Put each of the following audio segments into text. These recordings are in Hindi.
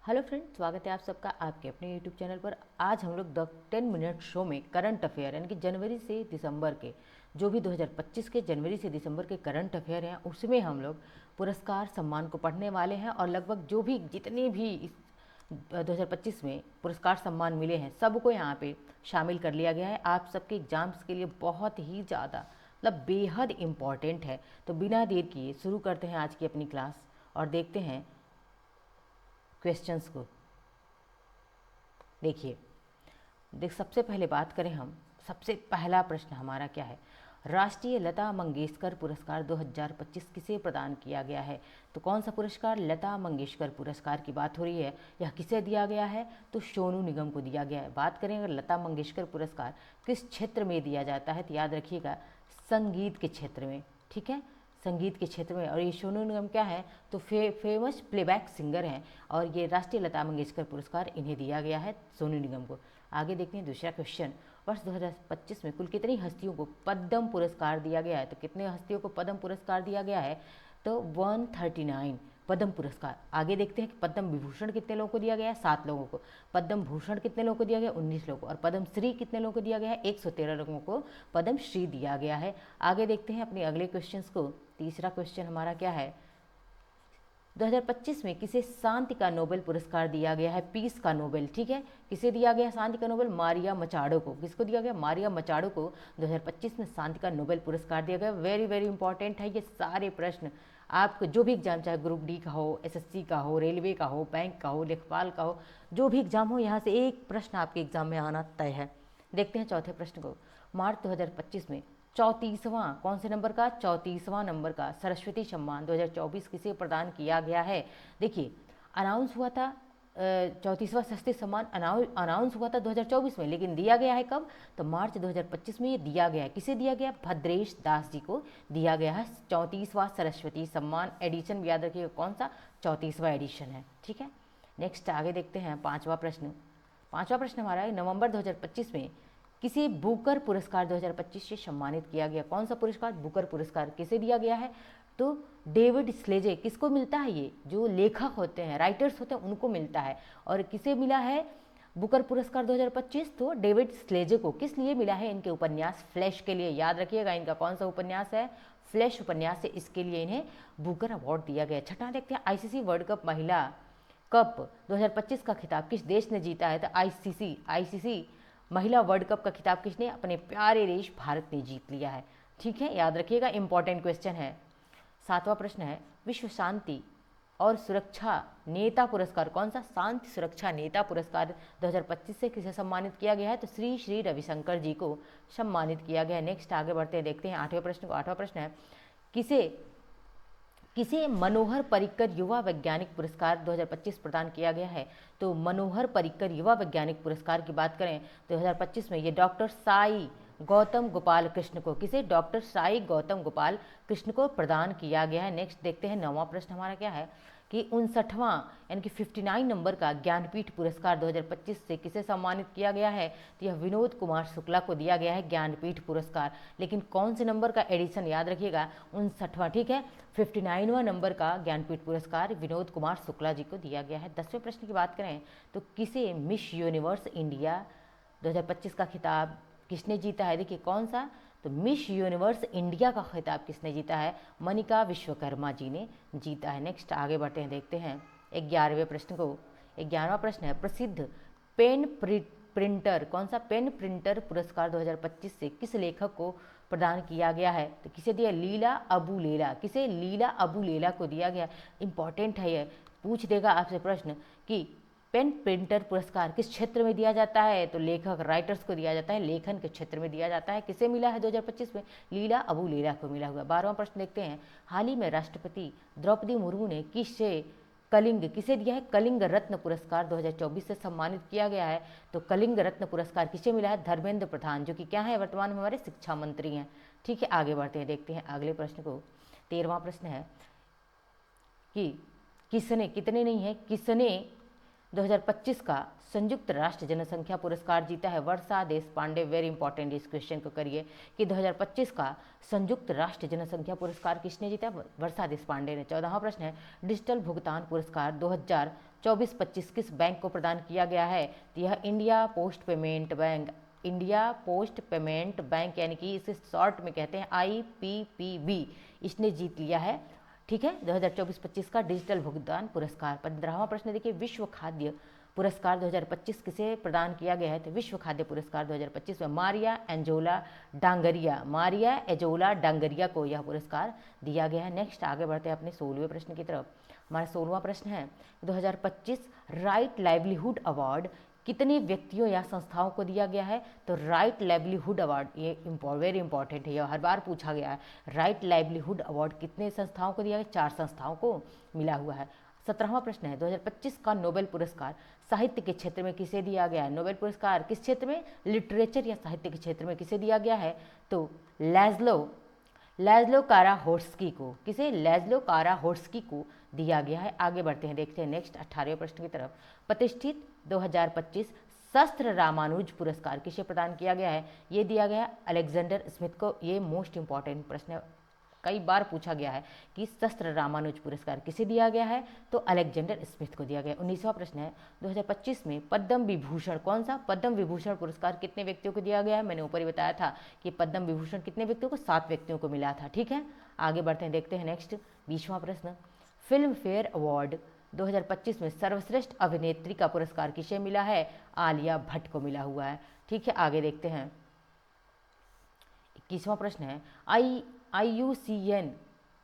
हेलो फ्रेंड्स, स्वागत है आप सबका आपके अपने यूट्यूब चैनल पर। आज हम लोग द 10 मिनट शो में करंट अफेयर यानी कि जनवरी से दिसंबर के जो भी 2025 के जनवरी से दिसंबर के करंट अफेयर हैं उसमें हम लोग पुरस्कार सम्मान को पढ़ने वाले हैं। और लगभग जो भी जितने भी इस 2025 में पुरस्कार सम्मान मिले हैं सबको यहाँ पे शामिल कर लिया गया है। आप सबके एग्जाम्स के लिए बहुत ही ज़्यादा मतलब बेहद इम्पॉर्टेंट है। तो बिना देर किए शुरू करते हैं आज की अपनी क्लास और देखते हैं क्वेश्चंस को। देखिए, सबसे पहले बात करें हम, सबसे पहला प्रश्न हमारा क्या है, राष्ट्रीय लता मंगेशकर पुरस्कार 2025 किसे प्रदान किया गया है। तो कौन सा पुरस्कार, लता मंगेशकर पुरस्कार की बात हो रही है। यह किसे दिया गया है, तो सोनू निगम को दिया गया है। बात करें अगर लता मंगेशकर पुरस्कार किस क्षेत्र में दिया जाता है, तो याद रखिएगा संगीत के क्षेत्र में। ठीक है, संगीत के क्षेत्र में। और ये सोनू निगम क्या है, तो फेमस प्लेबैक सिंगर हैं और ये राष्ट्रीय लता मंगेशकर पुरस्कार इन्हें दिया गया है, सोनू निगम को। आगे देखते हैं दूसरा क्वेश्चन, वर्ष 2025 में कुल कितनी हस्तियों को पद्म पुरस्कार दिया गया है। तो कितने हस्तियों को पद्म पुरस्कार दिया गया है, तो 139 पद्म पुरस्कार। आगे देखते हैं कि पद्म विभूषण कितने लोगों को दिया गया है, 7 लोगों को। पद्म भूषण कितने लोगों को दिया गया, 19 लोगों को। और पद्म श्री कितने लोगों को दिया गया है, 113 लोगों को पद्म श्री दिया गया है। आगे देखते हैं अपने अगले क्वेश्चन को। तीसरा क्वेश्चन हमारा क्या है, 2025 में किसे शांति का नोबेल पुरस्कार दिया गया है, पीस का नोबेल। ठीक है, किसे दिया गया शांति का नोबेल, मारिया मचाडो को। किसको दिया गया, मारिया मचाडो को 2025 में शांति का नोबेल पुरस्कार दिया गया। वेरी वेरी इंपॉर्टेंट है ये सारे प्रश्न। आपको जो भी एग्जाम, चाहे ग्रुप डी का हो, एसएससी का हो, रेलवे का हो, बैंक का हो, लेखपाल का हो, जो भी एग्जाम हो, यहाँ से एक प्रश्न आपके एग्जाम में आना तय है। देखते हैं चौथे प्रश्न को। मार्च 2025 में 34वां, कौन से नंबर का, 34वां नंबर का सरस्वती सम्मान 2024 किसे प्रदान किया गया है। देखिए, अनाउंस हुआ था 34वां सरस्वती सम्मान अनाउंस हुआ था 2024 में, लेकिन दिया गया है कब, तो मार्च 2025 में ये दिया गया है। किसे दिया गया, भद्रेश दास जी को दिया गया है 34वां सरस्वती सम्मान। एडिशन भी याद रखिएगा कौन सा, 34वां एडिशन है। ठीक है, नेक्स्ट आगे देखते हैं पांचवा प्रश्न। पांचवा प्रश्न हमारा है, नवंबर 2025 में किसे बुकर पुरस्कार 2025 से सम्मानित किया गया। कौन सा पुरस्कार, बुकर पुरस्कार किसे दिया गया है, तो डेविड स्लेजे। किसको मिलता है, ये जो लेखक होते हैं, राइटर्स होते हैं, उनको मिलता है। और किसे मिला है बुकर पुरस्कार 2025, तो डेविड स्लेजे को। किस लिए मिला है, इनके उपन्यास फ्लैश के लिए। याद रखिएगा इनका कौन सा उपन्यास है, फ्लैश उपन्यास है, इसके लिए इन्हें बुकर अवार्ड दिया गया। छठा देखते हैं, आईसीसी वर्ल्ड कप महिला कप 2025 का खिताब किस देश ने जीता है, तो आईसीसी महिला वर्ल्ड कप का खिताब किसने, अपने प्यारे देश भारत ने जीत लिया है। ठीक है, याद रखिएगा इंपॉर्टेंट क्वेश्चन है। सातवां प्रश्न है, विश्व शांति और सुरक्षा नेता पुरस्कार, कौन सा, शांति सुरक्षा नेता पुरस्कार 2025 से किसे सम्मानित किया गया है, तो श्री श्री रविशंकर जी को सम्मानित किया गया है। नेक्स्ट आगे बढ़ते हैं, देखते हैं आठवें प्रश्न को। आठवां प्रश्न है, किसे मनोहर पर्रिकर युवा वैज्ञानिक पुरस्कार 2025 प्रदान किया गया है। तो मनोहर पर्रिकर युवा वैज्ञानिक पुरस्कार की बात करें 2025 में ये डॉक्टर साई गौतम गोपाल कृष्ण को, किसे, डॉक्टर साई गौतम गोपाल कृष्ण को प्रदान किया गया है। नेक्स्ट देखते हैं नौवां प्रश्न हमारा क्या है, कि 59वां यानी कि 59 नंबर का ज्ञानपीठ पुरस्कार 2025 से किसे सम्मानित किया गया है, तो यह विनोद कुमार शुक्ला को दिया गया है ज्ञानपीठ पुरस्कार। लेकिन कौन से नंबर का एडिशन, याद रखिएगा 59वां। ठीक है, 59वां नंबर का ज्ञानपीठ पुरस्कार विनोद कुमार शुक्ला जी को दिया गया है। 10वें प्रश्न की बात करें तो किसे मिस यूनिवर्स इंडिया 2025 का खिताब किसने जीता है। देखिए कौन सा, तो मिस यूनिवर्स इंडिया का खिताब किसने जीता है, मनिका विश्वकर्मा जी ने जीता है। नेक्स्ट आगे बढ़ते हैं, देखते हैं 11वें प्रश्न को। 11वां प्रश्न है, प्रसिद्ध पेन प्रिंटर, कौन सा, पेन प्रिंटर पुरस्कार 2025 से किस लेखक को प्रदान किया गया है, तो किसे दिया, लीला अबू लेला। किसे, लीला अबू लेला को दिया गया। इंपॉर्टेंट है ये, पूछ देगा आपसे प्रश्न कि पेन प्रिंटर पुरस्कार किस क्षेत्र में दिया जाता है, तो लेखक राइटर्स को दिया जाता है, लेखन के क्षेत्र में दिया जाता है। किसे मिला है 2025 में, लीला अबू लीला को मिला हुआ। 12वां प्रश्न देखते हैं, हाल ही में राष्ट्रपति द्रौपदी मुर्मू ने किसे दिया है, कलिंग रत्न पुरस्कार 2024 से सम्मानित किया गया है। तो कलिंग रत्न पुरस्कार किसे मिला है, धर्मेंद्र प्रधान, जो कि क्या है, वर्तमान में हमारे शिक्षा मंत्री हैं। ठीक है, आगे बढ़ते हैं, देखते हैं अगले प्रश्न को। 13वां प्रश्न है कि किसने 2025 का संयुक्त राष्ट्र जनसंख्या पुरस्कार जीता है। वर्षा देश पांडे, वेरी इंपॉर्टेंट, इस क्वेश्चन को करिए कि 2025 का संयुक्त राष्ट्र जनसंख्या पुरस्कार किसने जीता, वर्षा देश पांडे ने। 14वां प्रश्न है, डिजिटल भुगतान पुरस्कार 24-25 किस बैंक को प्रदान किया गया है? तो यह India post payment bank, India post payment bank यानी कि इसे शॉर्ट में कहते हैं IPPB, इसने जीत लिया है। ठीक है, 2024-25 का डिजिटल भुगतान पुरस्कार। 15वां प्रश्न देखिए, विश्व खाद्य पुरस्कार 2025 किसे प्रदान किया गया है? तो विश्व खाद्य पुरस्कार 2025 में मारिया एंजोला डांगरिया को यह पुरस्कार दिया गया है। नेक्स्ट आगे बढ़ते हैं अपने 16वें प्रश्न की तरफ। हमारा 16वां प्रश्न है, 2025 राइट लाइवलीहुड अवार्ड कितने व्यक्तियों या संस्थाओं को दिया गया है? तो राइट लाइवलीहुड अवार्ड, ये वेरी इंपॉर्टेंट है, यह हर बार पूछा गया है। राइट लाइवलीहुड अवार्ड कितने संस्थाओं को दिया गया? 4 संस्थाओं को मिला हुआ है। 17वां प्रश्न है, 2025 का नोबेल पुरस्कार साहित्य के क्षेत्र में किसे दिया गया है? नोबेल पुरस्कार किस क्षेत्र में? लिटरेचर या साहित्य के क्षेत्र में किसे दिया गया है? तो लैज़्लो काराहोट्स्की को, किसे? लैज़्लो काराहोट्स्की को दिया गया है। आगे बढ़ते हैं, देखते हैं नेक्स्ट 18वें प्रश्न की तरफ। प्रतिष्ठित 2025 शस्त्र रामानुज पुरस्कार किसे प्रदान किया गया है? ये दिया गया अलेक्जेंडर स्मिथ को। ये मोस्ट इंपॉर्टेंट प्रश्न है, कई बार पूछा गया है कि शस्त्र रामानुज पुरस्कार किसे दिया गया है? तो अलेक्जेंडर स्मिथ को दिया गया। 19वां प्रश्न है, 2025 में पद्म विभूषण, कौन सा? पद्म विभूषण पुरस्कार कितने व्यक्तियों को दिया गया है? मैंने ऊपर ही बताया था कि पद्म विभूषण कितने व्यक्तियों को? 7 व्यक्तियों को मिला था। ठीक है, आगे बढ़ते हैं, देखते हैं नेक्स्ट 20वां प्रश्न। फिल्म फेयर अवार्ड 2025 में सर्वश्रेष्ठ अभिनेत्री का पुरस्कार किसे मिला है? आलिया भट्ट को मिला हुआ है। ठीक है, आगे देखते हैं। 21वां प्रश्न है, IUCN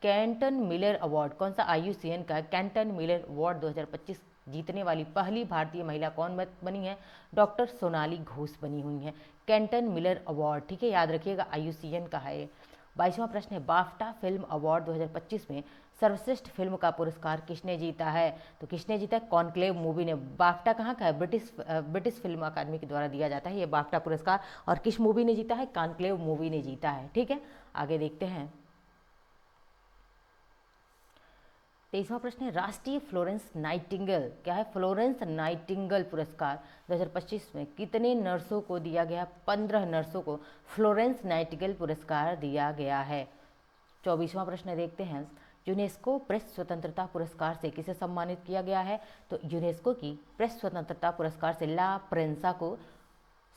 कैंटन मिलर अवार्ड, कौन सा IUCN का कैंटन मिलर अवार्ड 2025 जीतने वाली पहली भारतीय महिला कौन बनी है? डॉक्टर सोनाली घोष बनी हुई हैं। कैंटन मिलर अवार्ड, ठीक है, याद रखिएगा IUCN का है। 22वां प्रश्न है, बाफ्टा फिल्म अवार्ड 2025 में सर्वश्रेष्ठ फिल्म का पुरस्कार किसने जीता है? तो किसने जीता है? कॉन्क्लेव मूवी ने। बाफ्टा कहाँ का है? ब्रिटिश फिल्म अकादमी के द्वारा दिया जाता है ये बाफ्टा पुरस्कार। और किस मूवी ने जीता है? कॉन्क्लेव मूवी ने जीता है। ठीक है, आगे देखते हैं। 23वां प्रश्न है, राष्ट्रीय फ्लोरेंस नाइटिंगेल, क्या है? फ्लोरेंस नाइटिंगेल पुरस्कार 2025 में कितने नर्सों को दिया गया? 15 नर्सों को फ्लोरेंस नाइटिंगेल पुरस्कार दिया गया है। 24वां प्रश्न देखते हैं, यूनेस्को प्रेस स्वतंत्रता पुरस्कार से किसे सम्मानित किया गया है? तो यूनेस्को की प्रेस स्वतंत्रता पुरस्कार से ला प्रेंसा को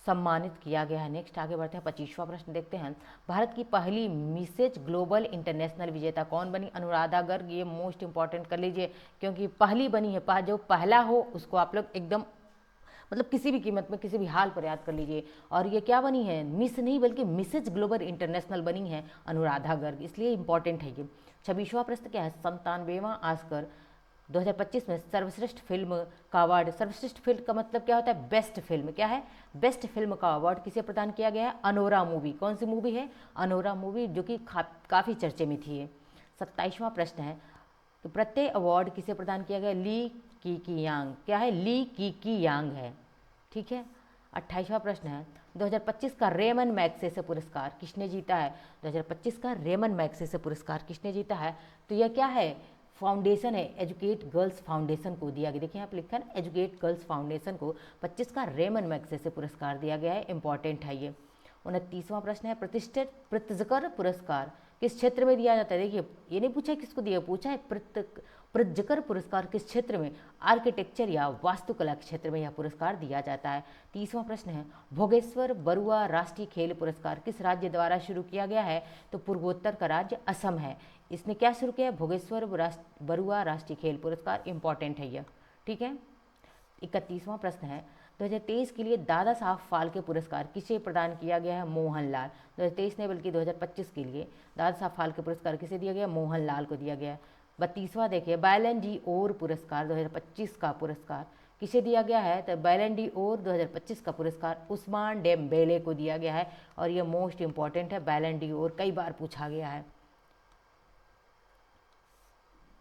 सम्मानित किया गया है। नेक्स्ट आगे बढ़ते हैं, 25वां प्रश्न देखते हैं, भारत की पहली मिसेज ग्लोबल इंटरनेशनल विजेता कौन बनी? अनुराधा गर्ग। ये मोस्ट इंपॉर्टेंट कर लीजिए, क्योंकि पहली बनी है, जो पहला हो उसको आप लोग एकदम मतलब किसी भी कीमत में किसी भी हाल पर याद कर लीजिए। और ये क्या बनी है? मिस नहीं बल्कि मिसेज ग्लोबल इंटरनेशनल बनी है अनुराधा गर्ग, इसलिए इंपॉर्टेंट है ये। 26वां प्रश्न क्या है, 97वां ऑस्कर 2025 में सर्वश्रेष्ठ फिल्म का अवार्ड, सर्वश्रेष्ठ फिल्म का मतलब क्या होता है? Best film. क्या है? बेस्ट फिल्म का अवार्ड किसे प्रदान किया गया है? Anora movie. कौन सी मूवी है? अनोरा मूवी, जो कि काफ़ी चर्चे में थी। 27वां प्रश्न है, तो प्रत्यय अवार्ड किसे प्रदान किया गया? ली की यांग। क्या है? ली की यांग है। ठीक है, 28वां प्रश्न है, 2025 का रेमन मैग्सेसे पुरस्कार किसने जीता है? 2025 का रेमन मैग्सेसे पुरस्कार किसने जीता है? तो यह क्या है? फाउंडेशन है, एजुकेट गर्ल्स फाउंडेशन को दिया गया। देखिए यहाँ पर लिखा है एजुकेट गर्ल्स फाउंडेशन को 25 का रेमन मैग्सेसे पुरस्कार दिया गया है। इंपॉर्टेंट है ये। 29वां प्रश्न है, प्रतिष्ठित प्रित्जकर पुरस्कार किस क्षेत्र में दिया जाता है? देखिए ये नहीं पूछा किसको दिया, पूछा है प्रित्जकर पुरस्कार किस क्षेत्र में? आर्किटेक्चर या वास्तुकला के क्षेत्र में यह पुरस्कार दिया जाता है। 30वां प्रश्न है, भोगेश्वर बरुआ राष्ट्रीय खेल पुरस्कार किस राज्य द्वारा शुरू किया गया है? तो पूर्वोत्तर का राज्य असम है। इसने क्या शुरू किया है? भोगेश्वर बरुआ राष्ट्रीय खेल पुरस्कार। इंपॉर्टेंट है यह। ठीक है, 31वां प्रश्न है, 2023 के लिए दादा साहब फाल्के पुरस्कार किसे प्रदान किया गया है? मोहनलाल। 2023 नहीं बल्कि 2025 के लिए दादा साहब फाल्के पुरस्कार किसे दिया गया? मोहनलाल को दिया गया। 32वां देखिए, बैलन डी ओर पुरस्कार 2025 का पुरस्कार किसे दिया गया है? तो बैलन डी ओर 2025 का पुरस्कार उस्मान डेम्बेले को दिया गया है। और यह मोस्ट इंपॉर्टेंट है, बैलन डी ओर कई बार पूछा गया है।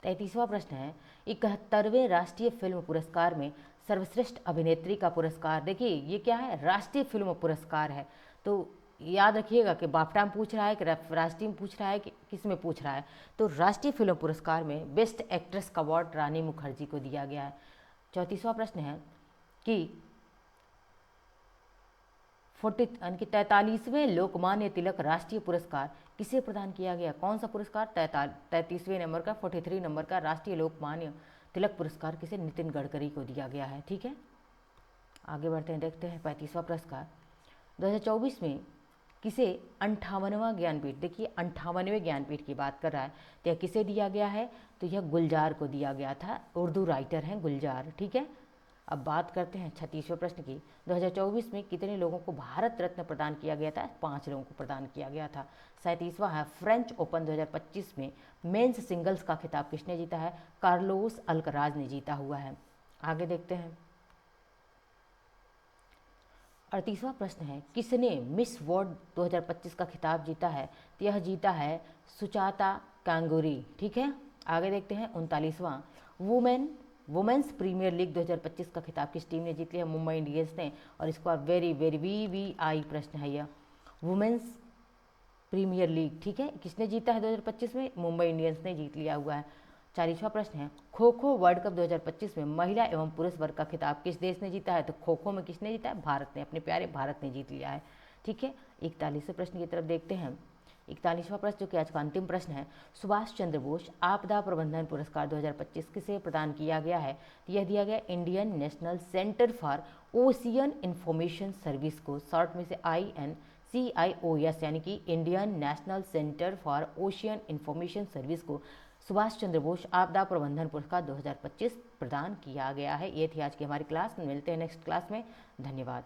33वां प्रश्न है, 71वें राष्ट्रीय फिल्म पुरस्कार में सर्वश्रेष्ठ अभिनेत्री का पुरस्कार, देखिए ये क्या है? राष्ट्रीय फिल्म पुरस्कार है। तो याद रखिएगा कि बाफ्टा में पूछ रहा है कि राष्ट्रीय में पूछ रहा है कि किस में पूछ रहा है। तो राष्ट्रीय फिल्म पुरस्कार में बेस्ट एक्ट्रेस का अवार्ड रानी मुखर्जी को दिया गया है। 34वां प्रश्न है कि 43वें लोकमान्य तिलक राष्ट्रीय पुरस्कार किसे प्रदान किया गया? कौन सा पुरस्कार? 33वें नंबर का, 43 नंबर का राष्ट्रीय लोकमान्य तिलक पुरस्कार किसे? नितिन गडकरी को दिया गया है। ठीक है, आगे बढ़ते हैं, देखते हैं 35वां पुरस्कार 2024 में किसे 58वां ज्ञानपीठ, देखिए 58वें ज्ञानपीठ की बात कर रहा है, तो यह किसे दिया गया है? तो यह गुलजार को दिया गया था, उर्दू राइटर हैं गुलजार। ठीक है, अब बात करते हैं 36वें प्रश्न की। 2024 में कितने लोगों को भारत रत्न प्रदान किया गया था? 5 लोगों को प्रदान किया गया था। 37वां है, फ्रेंच ओपन 2025 में मेंस सिंगल्स का खिताब किसने जीता है? कार्लोस अल्कराज ने जीता हुआ है। आगे देखते हैं 38वां प्रश्न है, किसने मिस वर्ल्ड 2025 का खिताब जीता है? तो यह जीता है सुचाता कांगुरी। ठीक है, आगे देखते हैं 39वां, वुमेन्स प्रीमियर लीग 2025 का खिताब किस टीम ने जीत लिया? मुंबई इंडियंस ने। और इसको वेरी वेरी VVI प्रश्न है यह, वुमेन्स प्रीमियर लीग। ठीक है, किसने जीता है 2025 में? मुंबई इंडियंस ने जीत लिया हुआ है। 40वां प्रश्न है, खो खो वर्ल्ड कप 2025 में महिला एवं पुरुष वर्ग का खिताब किस देश ने जीता है? तो खो खो में किसने जीता है? भारत ने, अपने प्यारे भारत ने जीत लिया है। ठीक है, 41वें प्रश्न की तरफ देखते हैं। 41वां प्रश्न जो कि आज का अंतिम प्रश्न है, सुभाष चंद्र बोस आपदा प्रबंधन पुरस्कार 2025 किसे प्रदान किया गया है? तो यह दिया गया Indian national centre for ocean information service को, शॉर्ट में से INCIOS यानी कि Indian national centre for ocean information service को सुभाष चंद्र बोस आपदा प्रबंधन पुरस्कार 2025 प्रदान किया गया है। ये थी आज की हमारी क्लास, मिलते हैं नेक्स्ट क्लास में। धन्यवाद।